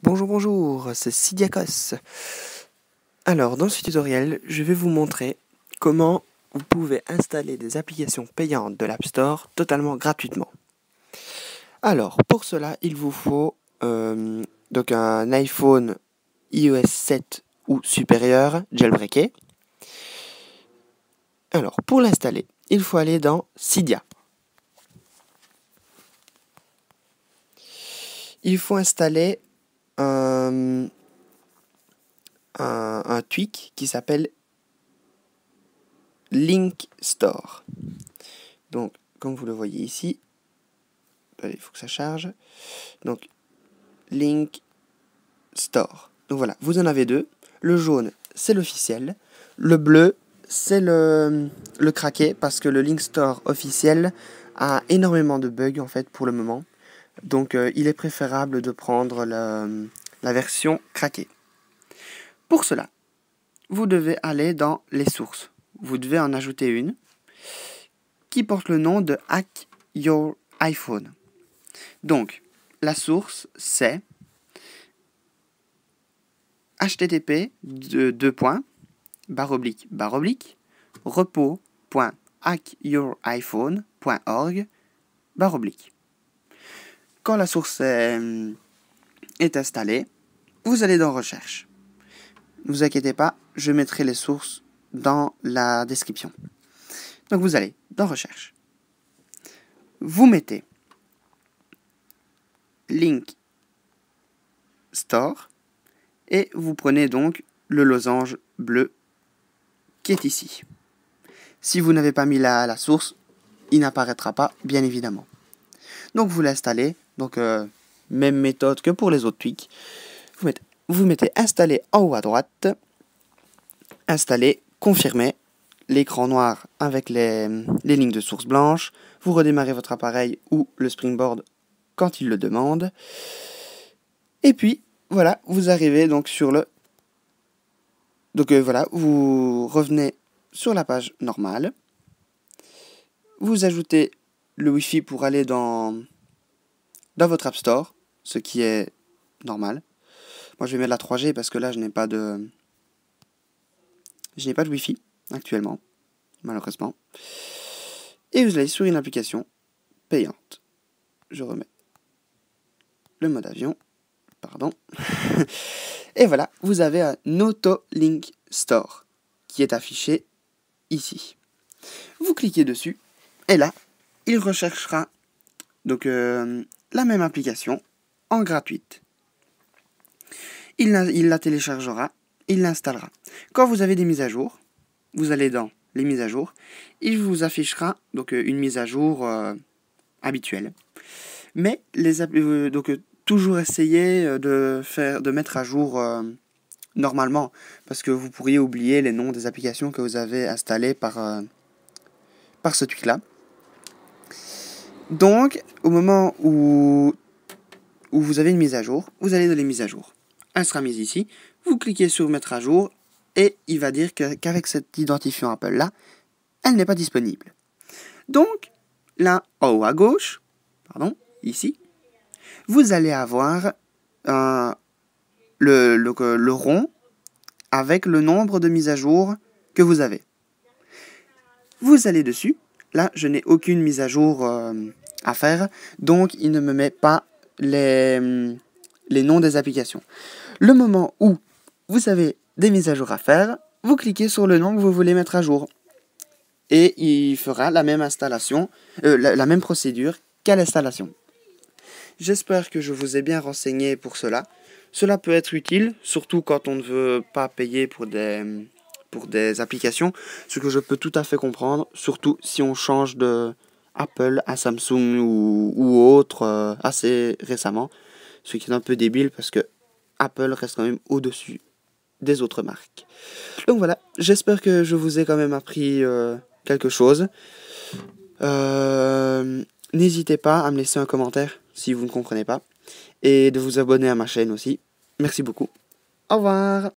Bonjour, c'est Sidiakos. Alors, dans ce tutoriel, je vais vous montrer comment vous pouvez installer des applications payantes de l'App Store totalement gratuitement. Alors, pour cela, il vous faut donc un iPhone iOS 7 ou supérieur jailbreaké. Alors, pour l'installer, il faut aller dans Cydia. Il faut installer un tweak qui s'appelle Link Store. Donc, comme vous le voyez ici, il faut que ça charge. Donc, Link Store. Donc voilà, vous en avez deux. Le jaune, c'est l'officiel. Le bleu, c'est le craqué, parce que le Link Store officiel a énormément de bugs en fait pour le moment. Donc, il est préférable de prendre la version craquée. Pour cela, vous devez aller dans les sources. Vous devez en ajouter une qui porte le nom de Hack Your iPhone. Donc, la source, c'est http://repos.hackyouriphone.org/. Quand la source est installée, vous allez dans Recherche. Ne vous inquiétez pas, je mettrai les sources dans la description. Donc vous allez dans Recherche. Vous mettez Link Store et vous prenez donc le losange bleu qui est ici. Si vous n'avez pas mis la source, il n'apparaîtra pas, bien évidemment. Donc vous l'installez, donc même méthode que pour les autres tweaks. Vous mettez installer en haut à droite, installer, confirmer, l'écran noir avec les lignes de source blanches. Vous redémarrez votre appareil ou le Springboard quand il le demande. Et puis, voilà, vous arrivez donc sur le... Donc voilà, vous revenez sur la page normale. Vous ajoutez le Wi-Fi pour aller dans votre App Store, ce qui est normal. Moi, je vais mettre la 3G parce que là, je n'ai pas de Wi-Fi actuellement, malheureusement. Et vous allez sur une application payante. Je remets le mode avion. Pardon. Et voilà, vous avez un Auto Link Store qui est affiché ici. Vous cliquez dessus et là, il recherchera donc la même application en gratuite. Il la téléchargera, il l'installera. Quand vous avez des mises à jour, vous allez dans les mises à jour, il vous affichera donc une mise à jour habituelle. Mais toujours essayer de mettre à jour normalement, parce que vous pourriez oublier les noms des applications que vous avez installées par ce tweak-là. Donc, au moment où vous avez une mise à jour, vous allez dans les mises à jour. Elle sera mise ici, vous cliquez sur mettre à jour, et il va dire qu'avec cet identifiant Apple-là, elle n'est pas disponible. Donc, là, en haut à gauche, ici, vous allez avoir le rond avec le nombre de mises à jour que vous avez. Vous allez dessus. Là, je n'ai aucune mise à jour à faire, donc il ne me met pas les noms des applications. Le moment où vous avez des mises à jour à faire, vous cliquez sur le nom que vous voulez mettre à jour. Et il fera la même installation, la même procédure qu'à l'installation. J'espère que je vous ai bien renseigné pour cela. Cela peut être utile, surtout quand on ne veut pas payer pour des applications, ce que je peux tout à fait comprendre, surtout si on change de Apple à Samsung ou autre assez récemment, ce qui est un peu débile parce que Apple reste quand même au-dessus des autres marques. Donc voilà, j'espère que je vous ai quand même appris quelque chose. N'hésitez pas à me laisser un commentaire si vous ne comprenez pas et de vous abonner à ma chaîne aussi. Merci beaucoup. Au revoir.